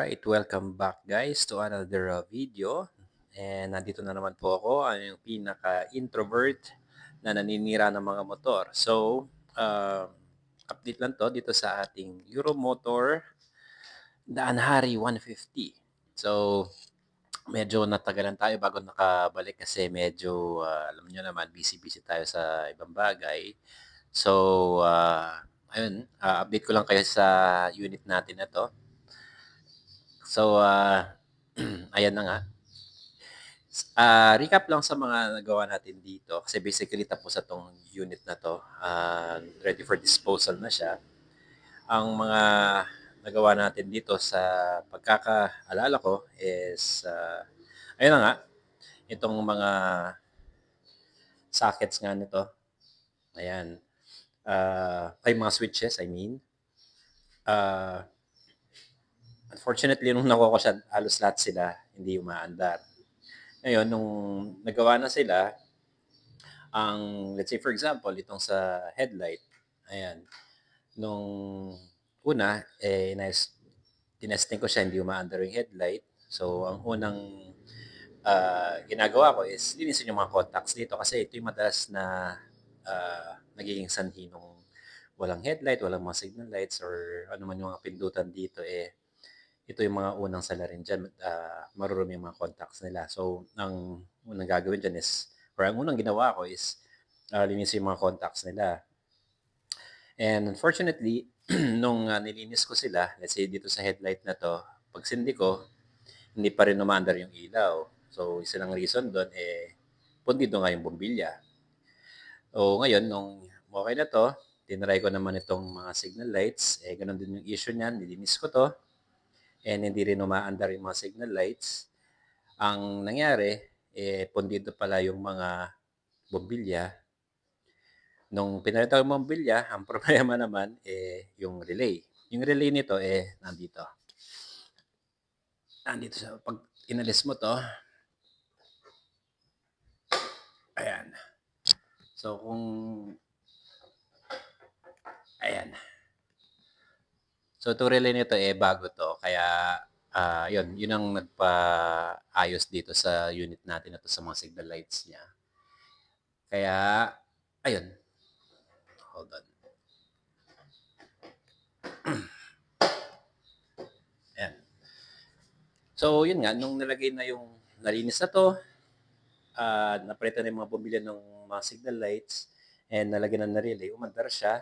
Alright, welcome back guys to another video. And nandito na naman po ako, ang pinaka-introvert na naninira ng mga motor. So, update lang to dito sa ating Euromotor Daan Hari 150. So, medyo natagalan tayo bago nakabalik kasi medyo, alam niyo naman, busy-busy tayo sa ibang bagay. So, ayun, update ko lang kayo sa unit natin na to. So, ayan na nga. Recap lang sa mga nagawa natin dito kasi basically tapos na 'tong unit na 'to, ready for disposal na siya. Ang mga nagawa natin dito sa pagkakaalala ko is, ayun na nga, itong mga sockets nga nito, ayan, ay mga switches I mean. Ah, Unfortunately nung nakuha ko siya halos lahat sila hindi umaandar. Ngayon nung nagawa na sila, let's say for example, itong sa headlight, ayan, nung una, tinesting ko siya, hindi umaandar yung headlight. So, ang unang ginagawa ko is linisin yung mga contacts dito kasi ito yung madalas na nagiging sanhi nung walang headlight, walang mga signal lights or ano man yung mga pindutan dito ito yung mga unang salarin diyan, marurumi yung mga contacts nila. So, ang unang gagawin diyan is or ang unang ginawa ko is, linisin yung mga contacts nila. And unfortunately, nung, nilinis ko sila, let's say dito sa headlight na 'to, pagsindi ko, hindi pa rin umaandar yung ilaw. So, isa ng reason do'n, pundido nga yung bombilya. O ngayon nung okey na 'to, tinry ko naman itong mga signal lights, gano'n din yung issue niyan, nilinis ko 'to and hindi rin umaandar yung mga signal lights. Ang nangyari, pundido pala yung mga bombilya. Nung pinalitan ko yung bombilya, ang problema naman, yung relay. Yung relay nito, nandito. Nandito siya. 'Pag inalis mo 'to, ayan. So kung ayan. So itong relay nito, bago 'to kaya, yun ang nagpaayos dito sa unit natin na 'to sa mga signal lights niya. Kaya ayun, hold on. Ayan. So yun nga, nung nalagay na yung nalinis na 'to, napalitan na yung mga bumbilya ng mga signal lights and nalagyan na ng relay, umandar siya.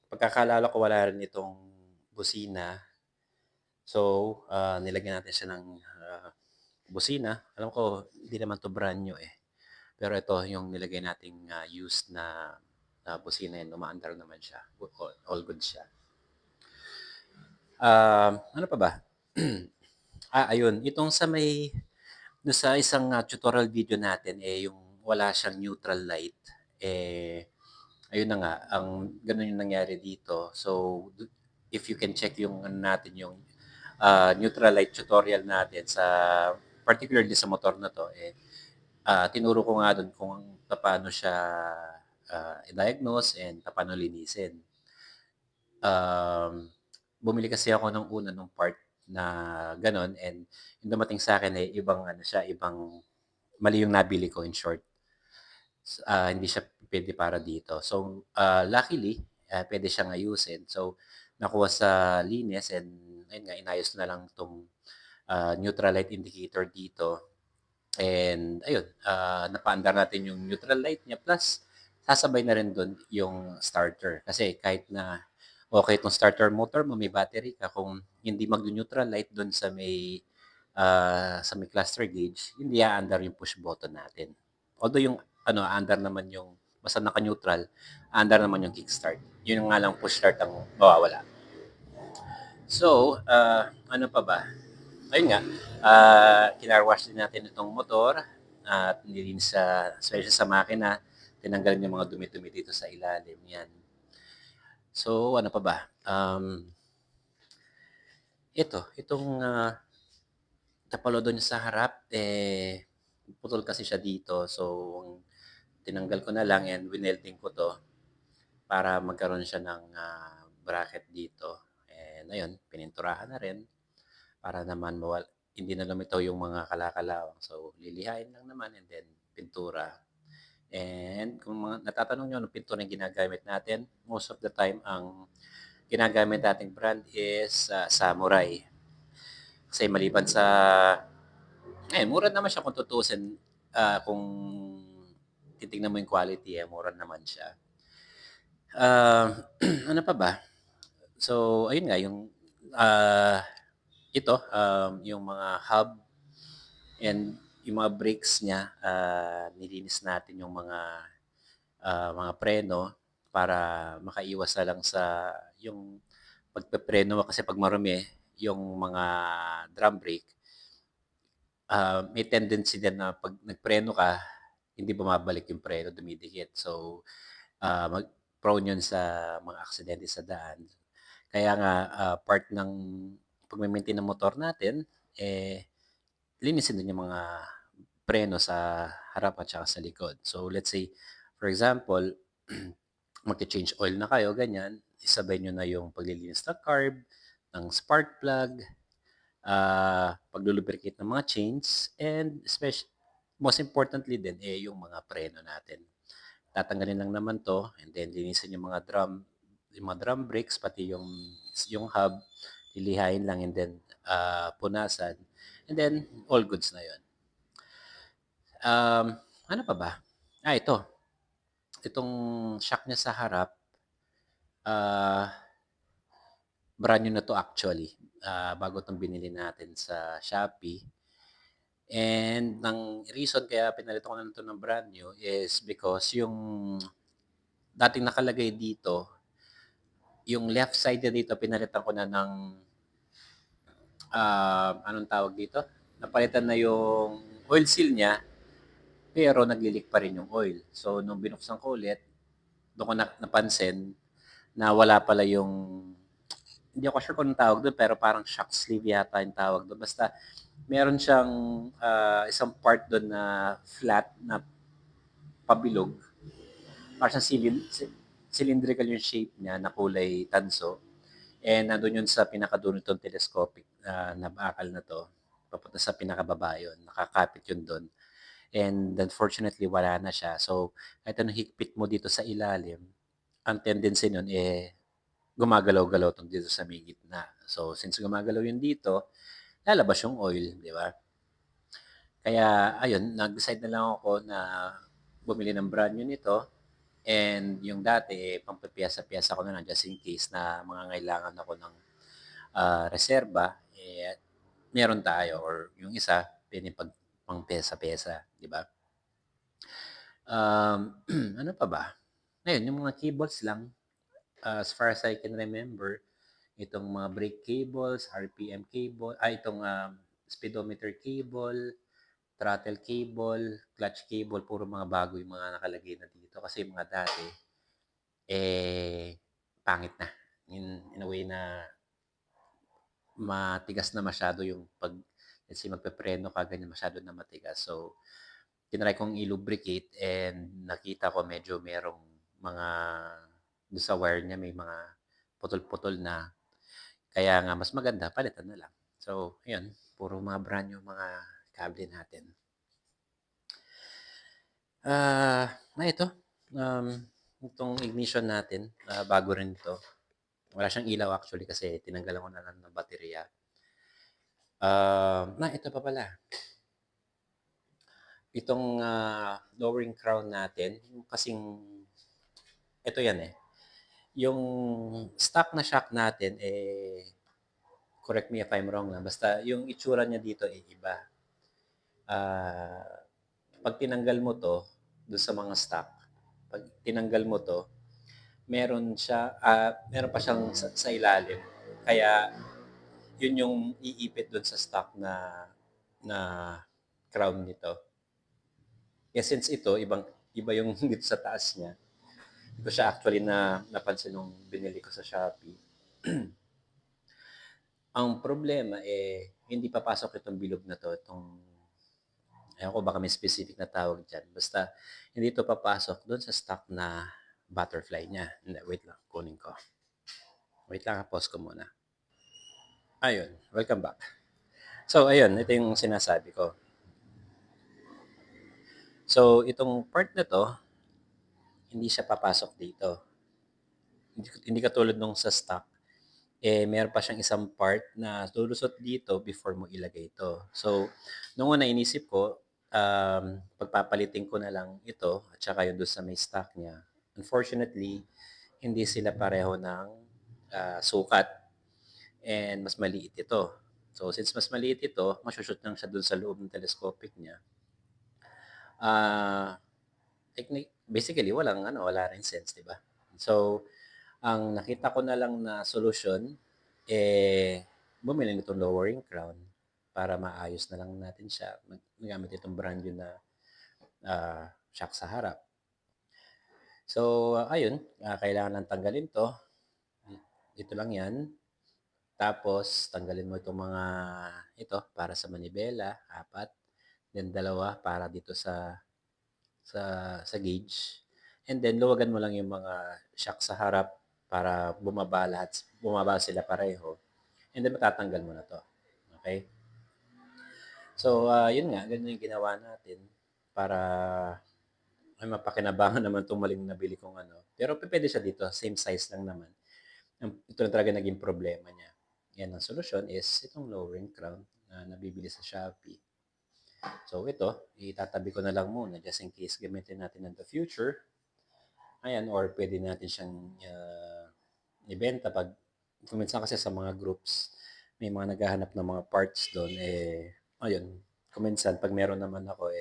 Pagkakaalala ko wala rin itong busina. So, nilagyan natin siya ng, busina. Alam ko hindi naman 'to brand new, pero ito yung nilagay nating, used na busina and umaandar naman siya, all good siya. Ano pa ba? Ayun, itong sa may dun sa isang, tutorial video natin, yung wala siyang neutral light, ayun na nga, ang gano'n yung nangyari dito. So, if you can check yung ano natin, yung, neutral light tutorial natin sa particularly sa motor na 'to, tinuro ko nga do'n kung paano siya, i-diagnose and paano linisin. Um, Bumili kasi ako ng una nung part na gano'n and yung dumating sa'kin, ibang ano siya, ibang mali yung nabili ko in short. Hindi siya puwede para dito. So, luckily, puwede siyang ayusin. So, nakuha sa linis and ayun nga, inayos na lang 'tong, neutral light indicator dito and ayun, napaandar natin yung neutral light niya plus sasabay na rin dun yung starter. Kasi kahit na okey itong starter motor mo, may battery ka, kung hindi magne-neutral light dun sa may cluster gauge, hindi aandar yung push button natin. Although yung ano, aandar naman yung basta naka-neutral, aandar naman yung kickstart. Yun nga lang push start ang mawawala. So, ano pa ba? Ayun nga, kin-car wash din natin itong motor at nilinis especially sa makina, tinanggal yung mga dumi-dumi dito sa ilalim, 'yan. So, ano pa ba? Itong, kapalodo niya sa harap, putol kasi siya dito. So, tinanggal ko na lang and winelding ko 'to para magkaroon siya ng, bracket dito. And ayun, pininturahan na rin para naman hindi na lumitaw yung mga kalakalawang. So, lilihain lang naman and then pintura. And kung natatanong nyo anong pintura yung ginagamit natin, most of the time, ang ginagamit nating brand is Samurai. Kasi maliban sa, mura naman siya kung tutusin, kung titignan mo yung quality, mura naman siya. Ano pa ba? So, ayun nga, yung mga hub and yung mga brakes niya, nilinis natin yung mga preno para makaiwas na lang sa yung pagpepreno kasi pag marumi yung mga drum brake, may tendency din na pag nagpreno ka, hindi bumabalik yung preno, dumidikit. So, prone yun sa mga aksidente sa daan. Kaya nga, part ng pag-maintain ng motor natin, linisin din yung mga preno sa harap at saka sa likod. So, let's say, for example, magte-change oil na kayo, ganyan, isabay nyo na yung paglilinis ng carb, ng spark plug, paglulubricate ng mga chains, and most importantly din, yung mga preno natin. Tatanggalin lang naman to, and then linisin yung mga drum brakes, pati yung hub, lilihain lang, and then punasan, and then all goods na yun. Ano pa ba? Ito. Itong shock niya sa harap, brand new na to actually. Bago itong binili natin sa Shopee. And ang reason kaya pinalitan ko na ito ng brand new is because yung dating nakalagay dito, yung left side na dito, pinalitan ko na ng, anong tawag dito? Napalitan na yung oil seal niya, pero naglilik pa rin yung oil. So, nung binuksan ko ulit, doon ko napansin na wala pala yung, hindi ako sure kung anong tawag doon, pero parang shock sleeve yata yung tawag doon. Basta, meron siyang isang part doon na flat na pabilog. Parang cylindrical yung shape niya na kulay tanso. And nandun yun sa pinakadulo nitong telescopic na bakal na to. Papunta sa pinakababa yun. Nakakapit yun doon. And unfortunately, wala na siya. So, kahit anong higpit mo dito sa ilalim, ang tendency nun gumagalaw-galaw tong dito sa may gitna. So, since gumagalaw yun dito, lalabas yung oil, di ba? Kaya, ayun, nag-decide na lang ako na bumili ng brand new nito. And yung dati, pampapiyasa-piyasa ko na lang just in case na mangangailangan ako ng reserba, meron tayo. Or yung isa, pwede pang pesa-pesa, di ba? Ano pa ba? Ngayon, yung mga cables lang, as far as I can remember, itong mga brake cables, RPM cable, itong speedometer cable, throttle cable, clutch cable, puro mga bago yung mga nakalagay na dito. Kasi mga dati, pangit na. In a way na matigas na masyado yung let's say, magpepreno ka, ganyan, masyado na matigas. So, tinry kong i-lubricate and nakita ko medyo merong mga, doon sa wire niya, may mga putol-putol na. Kaya nga, mas maganda, palitan na lang. So, ayun, puro mga brand new mga kable natin. Na ito, itong ignition natin, bago rin ito. Wala siyang ilaw actually kasi tinanggalan ko na lang ng baterya. Ito pa pala. Itong lowering crown natin, kasing, ito yan yung stock na shock natin, correct me if I'm wrong lang, basta yung itsura niya dito iba. Pag tinanggal mo to, doon sa mga stock, pag tinanggal mo to, meron pa siyang sa ilalim. Kaya, yun yung iipit doon sa stock na crown nito. Kaya since ito, iba yung dito sa taas niya, hindi ko siya actually napansin nung binili ko sa Shopee. Ang problema hindi papasok itong bilog na to, ewan ko baka may specific na tawag dyan. Basta, hindi ito papasok doon sa stock na butterfly niya. Hindi, wait lang, kunin ko. Wait lang, pause ko muna. Ayun, welcome back. So ayun, ito yung sinasabi ko. So itong part na 'to, hindi siya papasok dito. Hindi katulad nung sa stock, meron pa siyang isang part na lulusot dito before mo ilagay ito. So, nung una inisip ko, pagpapalitin ko na lang ito at saka yung do'n sa may stock niya. Unfortunately, hindi sila pareho ng, sukat and mas maliit ito. So, since mas maliit ito, masho-shoot lang siya do'n sa loob ng telescopic niya. Ah, basically walang ano, wala ring sense, 'di ba? So, ang nakita ko na lang na solusyon, bumili nitong lowering crown para maayos na lang natin siya. Gamit itong brand new na shock sa harap. So, ayun, kailangan lang tanggalin to. Ito lang yan. Tapos, tanggalin mo itong mga ito para sa manibela, apat. Then, dalawa para dito sa, sa gauge. And then, luwagan mo lang yung mga shock sa harap para bumaba sila pareho. And then matatanggal mo na 'to, okay. So, yun nga, ganun yung ginawa natin para ay mapakinabangan naman 'tong maling nabili kong ano, pero pupuwede siya dito, same size lang naman. Ito na talaga naging problema niya. Yan ang solusyon is itong lowering crown na nabibili sa Shopee. So ito, itatabi ko na lang muna just in case gamitin natin in the future. Ayan, or puwede natin siyang, ibenta 'pag kung minsan kasi sa mga groups, may mga naghahanap ng mga parts do'n, ayun, kung minsan 'pag meron naman ako,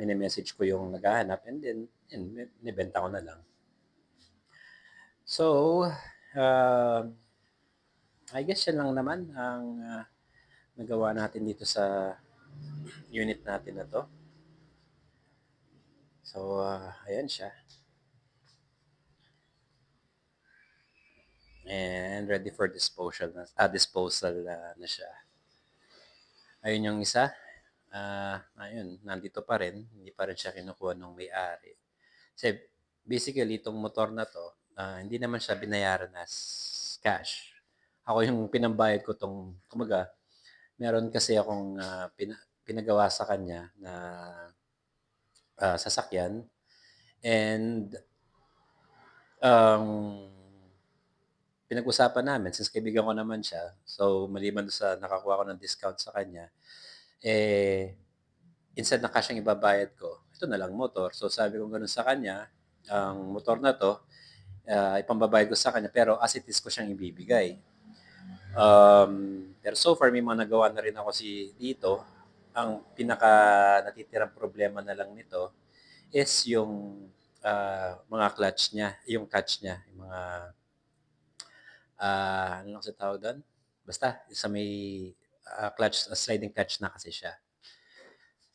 mine-message ko yung naghahanap and then yun, binebenta ko na lang. So, I guess yan lang naman ang, nagawa natin dito sa unit natin na 'to. So, ayan siya, and ready for disposal na siya. Ayun yung isa, ayun nandito pa rin, hindi pa rin siya kinukuha nung may-ari. Kasi basically itong motor na 'to, hindi naman siya binayaran as cash. Ako yung pinambayad ko 'tong kumbaga meron kasi akong, pinagawa sa kanya na, sasakyan and, um, pinag-usapan namin since kaibigan ko naman siya, so maliban dun sa nakakuha ko ng discount sa kanya, eh, instead na cash ang ibabayad ko, ito na lang motor. So sabi ko gano'n sa kanya, ang motor na 'to, ipambabayad ko sa kanya pero as it is ko siyang ibibigay. Pero so far may mga nagawa na rin ako dito. Ang pinaka natitirang problema na lang nito is yung, mga clutch niya, yung catch niya, yung mga, ano kasi tawag dun? Basta sa may, clutch, sliding clutch na kasi siya.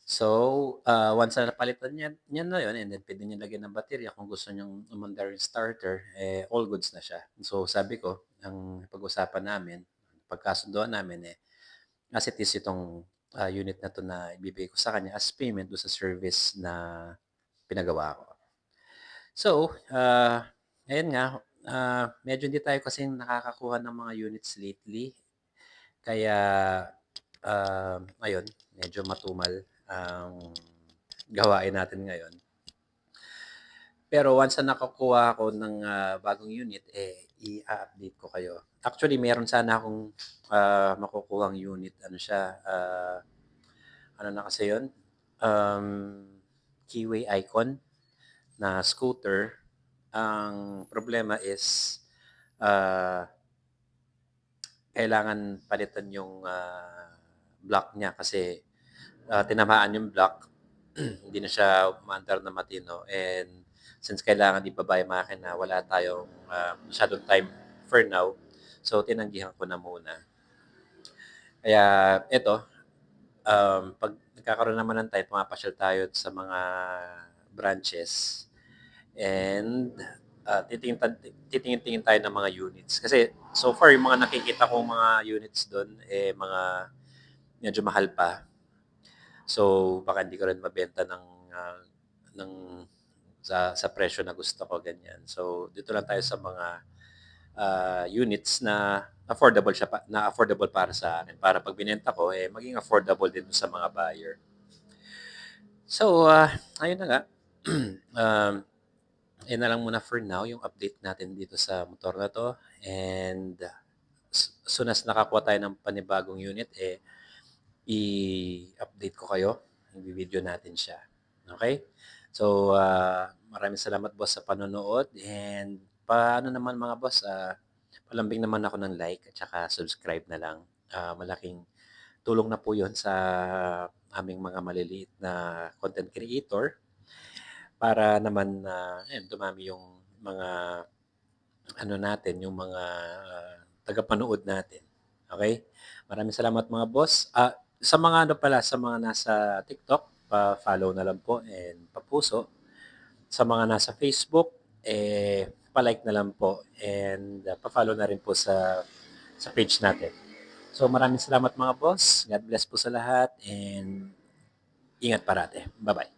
So, once na napalitan niya na yun and then puwede niyang lagyan ng baterya kung gusto niyang umandar yung starter, all goods na siya. So, sabi ko ang pag-usapan namin, pagkasunduan namin, as it is itong, unit na 'to na ibibigay ko sa kanya as payment do'n sa service na pinagawa ko. So, ayun nga, medyo hindi tayo kasing nakakakuha ng mga units lately kaya, ayun medyo matumal ang gawain natin ngayon. Pero once na nakakuha ako ng, bagong unit, i-a-update ko kayo. Actually meron sana akong, makukuhang unit ano siya, ano na kasi yun, um, Keyway Icon na scooter. Ang problema is, ah, kailangan palitan yung, block niya kasi, tinamaan yung block. Hindi na siya umaandar na matino and since kailangan ibaba yung makina, wala tayong, masyadong time for now. So, tinanggihan ko na muna. Kaya eto, 'pag nagkakaroon naman ng time, pumapasyal tayo sa mga branches and, titingin-tingin tayo ng mga units. Kasi so far yung mga nakikita kong mga units dun, mga medyo mahal pa. So, baka hindi ko rin mabenta ng sa presyo na gusto ko, ganyan. So, dito lang tayo sa mga, units na affordable para sa akin. Para pag binenta ko, maging affordable din sa mga buyer. So, ayun na nga. um, Ayun na lang muna for now yung update natin dito sa motor na to. And soon as nakakuha tayo ng panibagong unit, i-update ko kayo. I-video natin siya. Okay? So, maraming salamat boss sa panonood. And paano naman mga boss, palambing naman ako ng like at saka subscribe na lang. Malaking tulong na po yun sa aming mga maliliit na content creator para naman dumami yung mga ano natin, yung mga tagapanood natin. Okay? Maraming salamat mga boss. Sa mga ano pala, sa mga nasa TikTok, pa-follow na lang po and papuso. Sa mga nasa Facebook, pa-like na lang po and pa-follow na rin po sa page natin. So maraming salamat mga boss. God bless po sa lahat and ingat parate. Bye-bye.